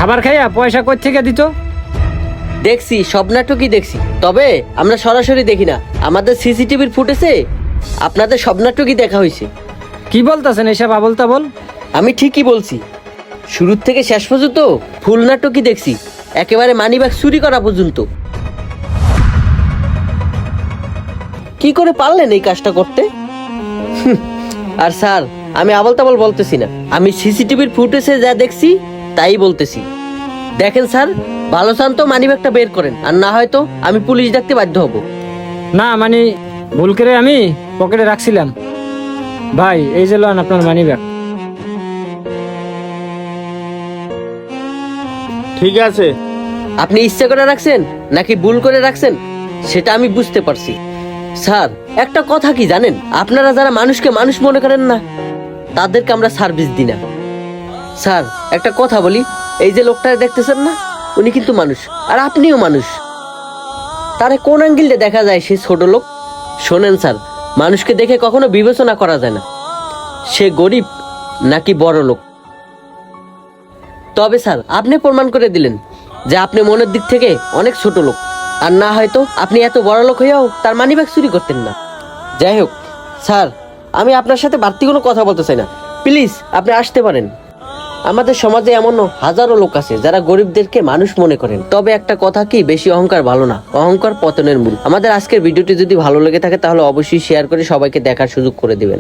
খাবার খাইয়া পয়সা কই থেকে দিত? দেখছি, সব নাটকই দেখছি, তবে আমরা সরাসরি দেখি না। আমাদের সিসিটিভির ফুটেজে আপনাদের সব নাটকই দেখা হয়েছে। কি বলতাছেন এসব আবল তাবল? আমি ঠিকই বলছি, শুরু থেকে শেষ পর্যন্ত ফুল নাটকই দেখছি, একেবারে মানিব্যাগ চুরি করা পর্যন্ত। কি করে পারলেন এই কাজটা করতে? আর স্যার, আমি আবল তাবল বলতেছি না, আমি সিসিটিভির ফুটেজে যা দেখছি তাই বলতেছি। দেখেন স্যার, ভালো চান তো মানিব্যাগটা বের করেন, আর না হয়তো আমি পুলিশ ডাকতে বাধ্য হব। না মানে ভুল করে আমি পকেটে রাখছিলাম। ভাই এই যে লন আপনার মানি ব্যাগ। ঠিক আছে। আপনি ইচ্ছে করে রাখছেন নাকি ভুল করে রাখছেন সেটা আমি বুঝতে পারছি। স্যার, একটা কথা কি জানেন, আপনারা যারা মানুষকে মানুষ মনে করেন না, তাদেরকে আমরা সার্ভিস দিই না। স্যার, একটা কথা বলি, এই যে লোকটা দেখতেছেন না, উনি কিন্তু মানুষ, আর আপনিও মানুষ। তারে কোন অ্যাঙ্গেলে দেখা যায় সে ছোট লোক? শোনেন স্যার, মানুষকে দেখে কখনো বিবেচনা করা যায় না সে গরিব নাকি বড় লোক। তবে স্যার, আপনি প্রমাণ করে দিলেন যে আপনি মনের দিক থেকে অনেক ছোট লোক, আর না হয়তো আপনি এত বড় লোক হয়েও তার মানিব্যাগ চুরি করতেন না। যাই হোক স্যার, আমি আপনার সাথে বাড়তি কোনো কথা বলতে চাই না, প্লিজ আপনি আসতে পারেন। আমাদের সমাজে এমনও হাজারো লোক আছে যারা গরিবদেরকে মানুষ মনে করেন। তবে একটা কথা কি, বেশি অহংকার ভালো না, অহংকার পতনের মূল। আমাদের আজকের ভিডিওটি যদি ভালো লেগে থাকে তাহলে অবশ্যই শেয়ার করে সবাইকে দেখার সুযোগ করে দিবেন।